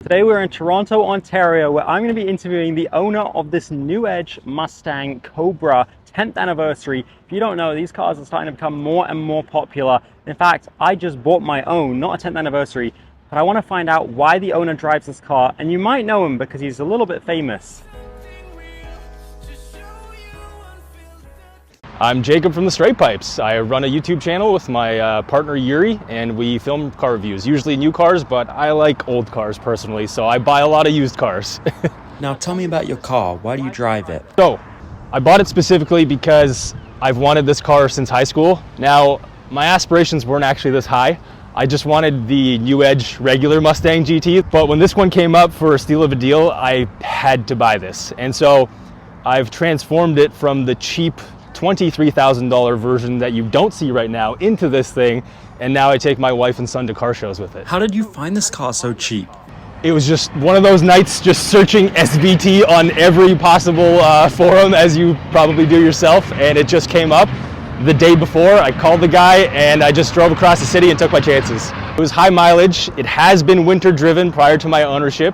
Today we're in Toronto, Ontario, where I'm going to be interviewing the owner of this new edge Mustang Cobra 10th anniversary. If you don't know, these cars are starting to become more and more popular. In fact, I just bought my own, not a 10th anniversary, but I want to find out why the owner drives this car, and you might know him because he's a little bit famous. I'm Jacob from the Straight Pipes. I run a YouTube channel with my partner Yuri, and we film car reviews, usually new cars, but I like old cars personally, so I buy a lot of used cars. Now tell me about your car. Why do you drive it? So, I bought it specifically because I've wanted this car since high school. Now, my aspirations weren't actually this high. I just wanted the new edge regular Mustang GT, but when this one came up for a steal of a deal, I had to buy this. And so, I've transformed it from the cheap $23,000 version that you don't see right now into this thing, and now I take my wife and son to car shows with it. How did you find this car so cheap? It was just one of those nights just searching SVT on every possible forum, as you probably do yourself, and it just came up. The day before, I called the guy and I just drove across the city and took my chances. It was high mileage. It has been winter driven prior to my ownership.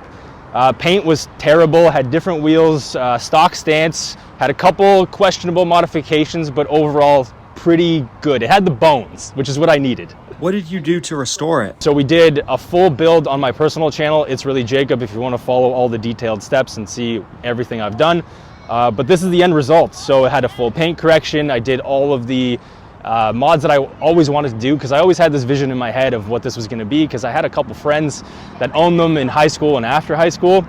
Paint was terrible, had different wheels, stock stance, had a couple questionable modifications, but overall pretty good. It had the bones, which is what I needed. What did you do to restore it? So we did a full build on my personal channel. It's really Jacob if you want to follow all the detailed steps and see everything I've done. But this is the end result. So it had a full paint correction. I did all of the mods that I always wanted to do, because I always had this vision in my head of what this was going to be, because I had a couple friends that owned them in high school and after high school,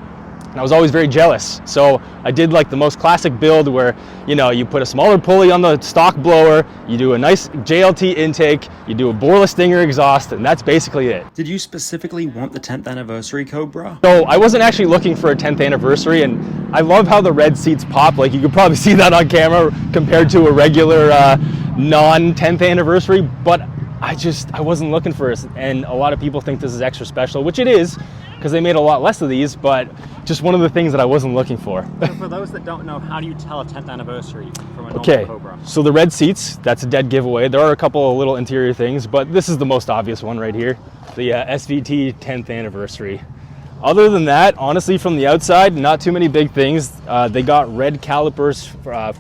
and I was always very jealous. So I did like the most classic build where, you know, you put a smaller pulley on the stock blower, you do a nice JLT intake, you do a boreless Stinger exhaust, and that's basically it. Did you specifically want the 10th anniversary Cobra? So I wasn't actually looking for a 10th anniversary, and I love how the red seats pop. Like, you could probably see that on camera compared to a regular non-10th anniversary, but I wasn't looking for it. And a lot of people think this is extra special, which it is, because they made a lot less of these, but just one of the things that I wasn't looking for. So for those that don't know, how do you tell a 10th anniversary from a normal Cobra? So the red seats, that's a dead giveaway. There are a couple of little interior things, but this is the most obvious one right here. The SVT 10th anniversary. Other than that, honestly, from the outside, not too many big things. They got red calipers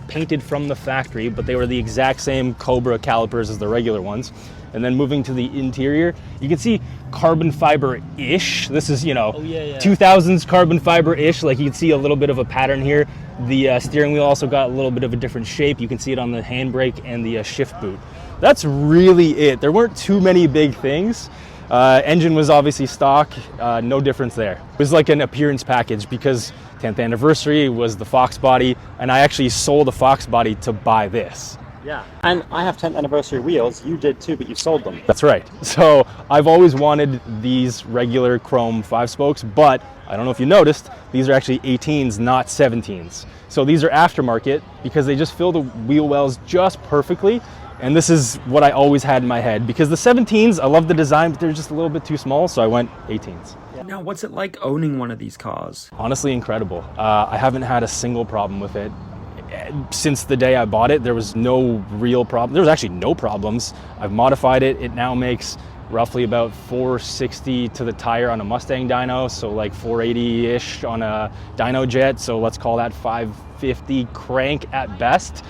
painted from the factory, but they were the exact same Cobra calipers as the regular ones. And then moving to the interior, you can see carbon fiber-ish. This is, you know, 2000s carbon fiber-ish. Like, you can see a little bit of a pattern here. The steering wheel also got a little bit of a different shape. You can see it on the handbrake and the shift boot. That's really it. There weren't too many big things. Engine was obviously stock, no difference there. It was like an appearance package, because 10th anniversary was the Fox body, and I actually sold the Fox body to buy this. Yeah, and I have 10th anniversary wheels. You did too, but you sold them. That's right. So I've always wanted these regular chrome 5-spokes, but I don't know if you noticed, these are actually 18s, not 17s. So these are aftermarket because they just fill the wheel wells just perfectly. And this is what I always had in my head, because the 17s, I love the design, but they're just a little bit too small, so I went 18s. Now, what's it like owning one of these cars? Honestly, incredible. I haven't had a single problem with it. Since the day I bought it, there was no real problem. There was actually no problems. I've modified it. It now makes roughly about 460 to the tire on a Mustang dyno, so like 480-ish on a dyno jet, so let's call that 550 crank at best.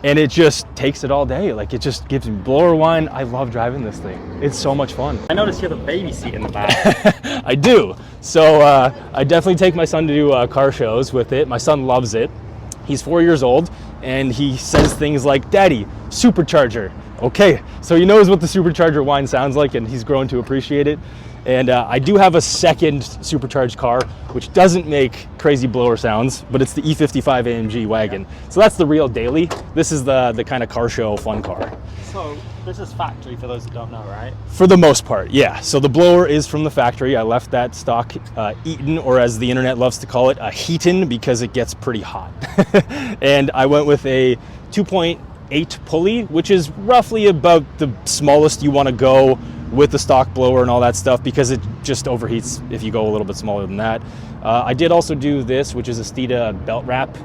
And it just takes it all day. Like, it just gives me blower wine. I love driving this thing. It's so much fun. I noticed you have a baby seat in the back. I do. So I definitely take my son to do car shows with it. My son loves it. He's 4 years old, and he says things like, "Daddy, supercharger." Okay, so he knows what the supercharger whine sounds like, and he's grown to appreciate it. And I do have a second supercharged car, which doesn't make crazy blower sounds, but it's the E55 AMG wagon. So that's the real daily. This is the kind of car show fun car. So this is factory for those that don't know, right? For the most part, yeah. So the blower is from the factory. I left that stock Eaton, or as the internet loves to call it, a Heaton, because it gets pretty hot. And I went with a 2.8 pulley, which is roughly about the smallest you want to go with the stock blower and all that stuff, because it just overheats if you go a little bit smaller than that. I did also do this, which is a Steeda belt wrap.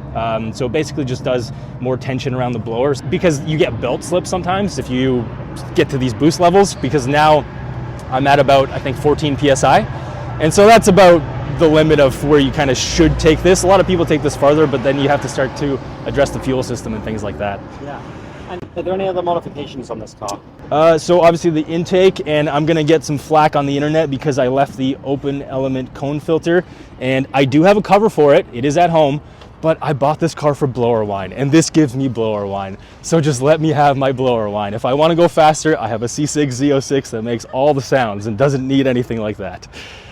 So it basically just does more tension around the blowers, because you get belt slip sometimes if you get to these boost levels, because now I'm at about, I think, 14 PSI. And so that's about the limit of where you kind of should take this. A lot of people take this farther, but then you have to start to address the fuel system and things like that. Yeah. And are there any other modifications on this car? So obviously the intake, and I'm gonna get some flack on the internet because I left the open element cone filter, and I do have a cover for it. It is at home, but I bought this car for blower whine, and this gives me blower whine. So just let me have my blower whine. If I want to go faster, I have a C6 Z06 that makes all the sounds and doesn't need anything like that.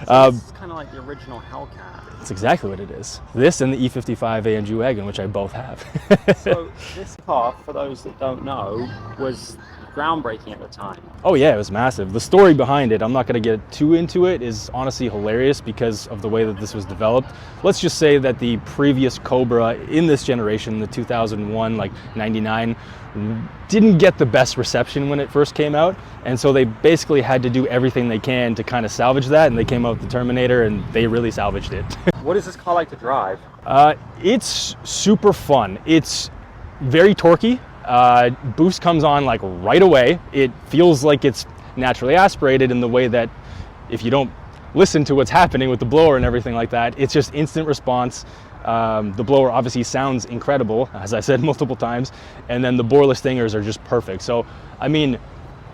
So this is kind of like the original Hellcat. That's exactly what it is. This and the E55 AMG wagon, which I both have. So this car, for those that don't know, was groundbreaking at the time. Oh yeah, it was massive. The story behind it, I'm not going to get too into it, is honestly hilarious because of the way that this was developed. Let's just say that the previous Cobra in this generation, the 2001, like 99, didn't get the best reception when it first came out, and so they basically had to do everything they can to kind of salvage that, and they came out with the Terminator, and they really salvaged it. What is this car like to drive? It's super fun. It's very torquey. Boost comes on like right away. It feels like it's naturally aspirated in the way that if you don't listen to what's happening with the blower and everything like that, it's just instant response. The blower obviously sounds incredible, as I said multiple times, and then the boreless stingers are just perfect. So, I mean,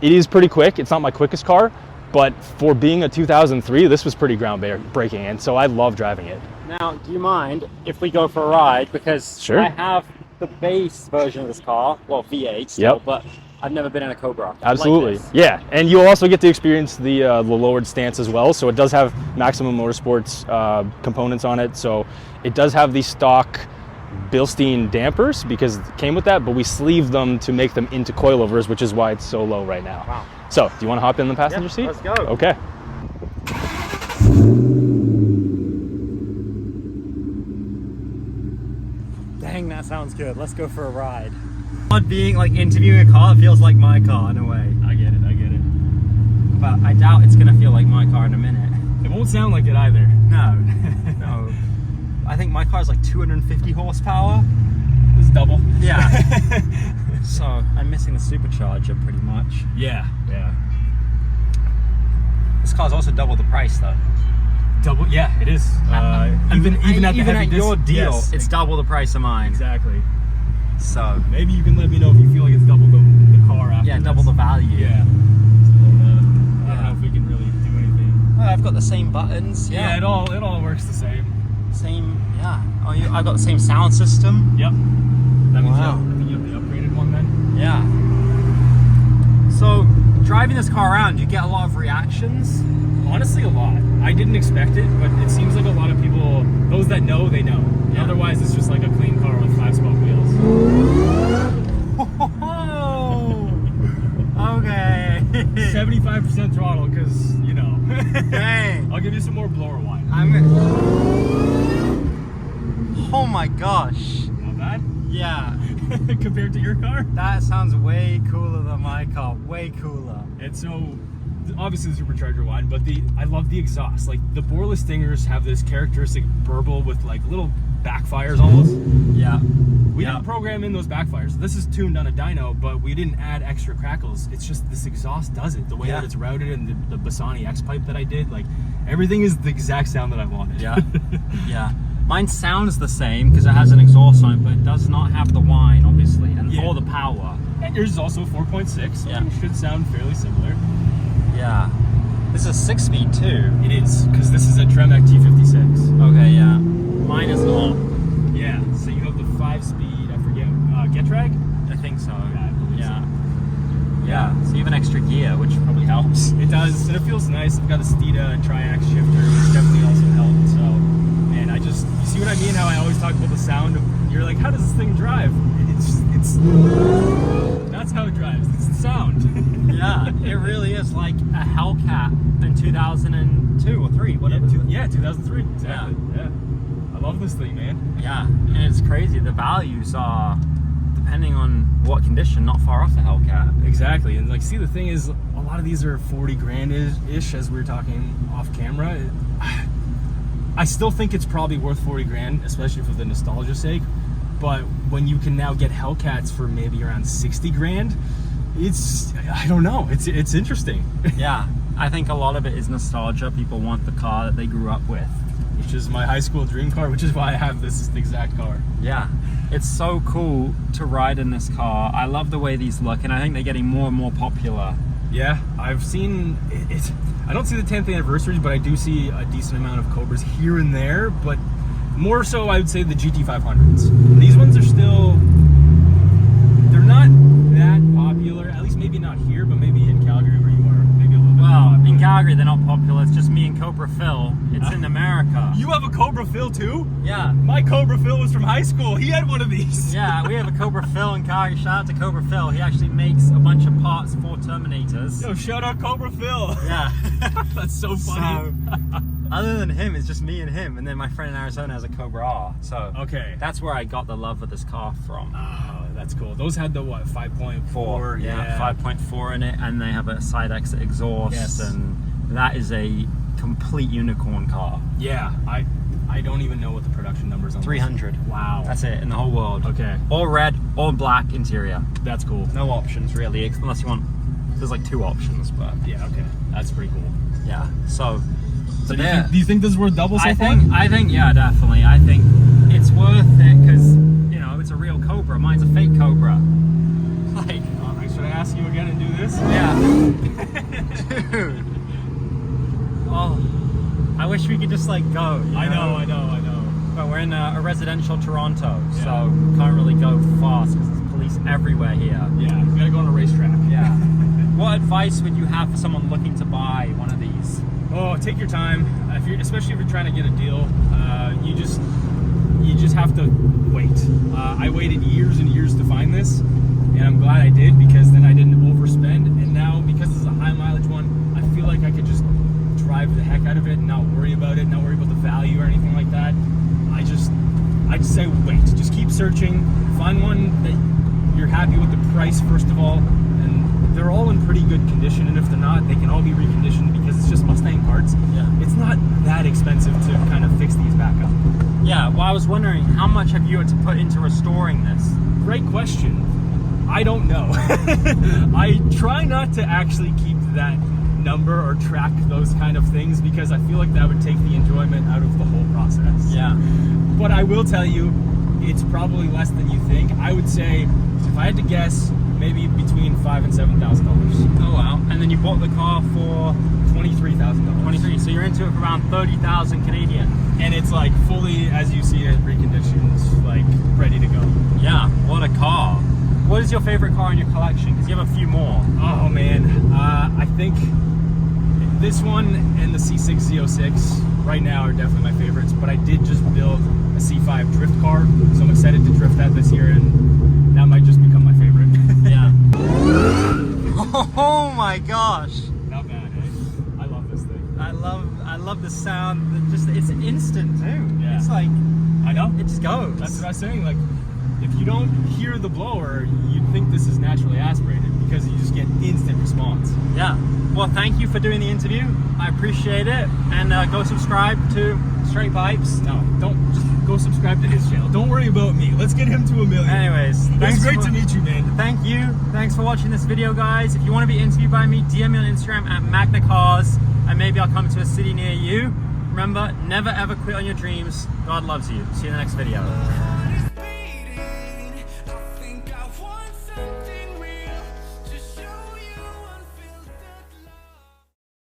it is pretty quick. It's not my quickest car, but for being a 2003, this was pretty groundbreaking, and so I love driving it. Now, do you mind if we go for a ride? Because Sure. I have the base version of this car, well, V8 still, Yep. but I've never been in a Cobra. Absolutely, Like this. yeah, and you'll also get to experience the lowered stance as well. So it does have Maximum Motorsports components on it. So it does have the stock Bilstein dampers because it came with that, but we sleeved them to make them into coilovers, which is why it's so low right now. Wow. So, do you want to hop in the passenger seat? Let's go. Okay. Dang, that sounds good. Let's go for a ride. Being like interviewing a car, it feels like my car in a way. I get it. But I doubt it's gonna feel like my car in a minute. It won't sound like it either. No, no. I think my car's like 250 horsepower. It's double. Yeah. So I'm missing the supercharger pretty much. Yeah. This car's also double the price though. Double, yeah, it is. Even at your deal, yes, it's double the price of mine. exactly. So Maybe you can let me know if you feel like it's double the car after. yeah, double the value. Yeah. So, I don't know if we can really do anything. Oh, I've got the same buttons. Yeah, it all works the same. Same. Yeah. Oh, I got the same sound system. Yep. That means Wow. I think you have the upgraded one then. Yeah. So driving this car around, do you get a lot of reactions? Honestly, a lot. I didn't expect it, but it seems like a lot of people, those that know, they know. Yeah. Otherwise, it's just like a clean car with 5-spoke wheels. Okay. 75% throttle, because, you know. Dang. I'll give you some more blower wine. Oh my gosh. Not bad? Yeah. Compared to your car? That sounds way cooler than my car. Way cooler. And so, obviously the supercharger wine, but I love the exhaust. Like the boreless stingers have this characteristic burble with like little backfires almost. Yeah. We didn't program in those backfires. This is tuned on a dyno, but we didn't add extra crackles. It's just this exhaust does it. The way that it's routed and the Bassani X pipe that I did, like everything is the exact sound that I wanted. Yeah. Yeah. Mine sounds the same because it has an exhaust on it, but it does not have the whine, obviously, and or the power. And yours is also 4.6, so it should sound fairly similar. Yeah. This is 6-speed too. It is, because this is a Tremec T56. Okay, yeah. Mine is not. Yeah, so you have the 5-speed, I forget, Getrag? I think so. Yeah, I believe so. Yeah, so you have an extra gear, which probably helps. It does, and it feels nice. I've got a Steeda triax shifter, which definitely also helped, so. And you see what I mean, how I always talk about the sound of, you're like, how does this thing drive? That's how it drives, it's the sound. Yeah, it really is like a Hellcat in 2002 or 3, whatever. Yeah, 2003, exactly, yeah. I love this thing, man. Yeah, and it's crazy, the values are, depending on what condition, not far off the Hellcat. Exactly, and like, see, the thing is, a lot of these are 40 grand-ish, as we were talking off camera. I still think it's probably worth 40 grand, especially for the nostalgia's sake. But when you can now get Hellcats for maybe around 60 grand, I don't know, it's interesting. Yeah, I think a lot of it is nostalgia. People want the car that they grew up with. which is my high school dream car, which is why I have this exact car. Yeah, it's so cool to ride in this car. I love the way these look, and I think they're getting more and more popular. Yeah, I've seen it. I don't see the 10th anniversaries, but I do see a decent amount of Cobras here and there, but more so I would say the GT500s. These ones are still, they're not that popular, at least maybe not here, but maybe in Calgary where you are, maybe a little bit. Well, in Calgary they're not popular, it's just me and Cobra Phil. It's in America. You have a Cobra Phil too? Yeah. My Cobra Phil was from high school. He had one of these. Yeah, we have a Cobra Phil in Calgary. Shout out to Cobra Phil. He actually makes a bunch of parts for Terminators. Yo, shout out Cobra Phil. Yeah. That's so funny. So, other than him, it's just me and him, and then my friend in Arizona has a Cobra R. So okay, that's where I got the love of this car from. Oh, that's cool. Those had the what, 5.4? Yeah, 5.4 in it, and they have a side exit exhaust, yes. And that is a complete unicorn car. Yeah, I don't even know what the production numbers on 300. This. Wow. That's it in the whole world. Okay. All red, all black interior. That's cool. No options really, unless you want. There's like 2 options, but yeah, okay, that's pretty cool. Yeah. So do you think this is worth double so far? I think, yeah, definitely. I think it's worth it because, you know, it's a real Cobra. Mine's a fake Cobra. Like, should I ask you again and do this? Yeah. Dude. Oh, I wish we could just like go. I know. But we're in a residential Toronto, so can't really go fast because there's police everywhere here. Yeah, you gotta go on a racetrack. Yeah. What advice would you have for someone looking to buy one of these? Oh, take your time. Especially if you're trying to get a deal, you just have to wait. I waited years and years to find this, and I'm glad I did because then I didn't overspend. And now, because this is a high mileage one, I feel like I could just drive the heck out of it and not worry about it, not worry about the value or anything like that. I'd say wait. Just keep searching. Find one that you're happy with the price first of all, and they're all in pretty good condition. And if they're not, they can all be reconditioned because it's just Mustang parts. Yeah. It's not that expensive to kind of fix these back up. Yeah. Well, I was wondering how much have you had to put into restoring this? Great question. I don't know. I try not to actually keep that number or track those kind of things because I feel like that would take the enjoyment out of the whole process. Yeah. But I will tell you, it's probably less than you think. I would say, if I had to guess, maybe between $5,000 and $7,000. Oh wow! And then you bought the car for $23,000. 23. So you're into it for around 30,000 Canadian. And it's like fully, as you see it, reconditioned, like ready to go. Yeah. What a car! What is your favorite car in your collection? Because you have a few more. Oh man, I think this one and the C6 Z06 right now are definitely my favorites, but I did just build a C5 drift car, so I'm excited to drift that this year, and that might just become my favorite. Yeah. Oh my gosh. Not bad, eh? I love this thing. I love the sound. It's instant too. Yeah. It's like, I know. it just goes. That's what I was saying, like, if you don't hear the blower, you'd think this is naturally aspirated because you just get instant response. Yeah. Well, thank you for doing the interview. I appreciate it. And go subscribe to Straight Pipes. No, don't, just go subscribe to his channel. Don't worry about me. Let's get him to 1 million. Anyways, it's great to meet you, man. Thank you. Thanks for watching this video, guys. If you want to be interviewed by me, DM me on Instagram at Magna Cars, and maybe I'll come to a city near you. Remember, never ever quit on your dreams. God loves you. See you in the next video.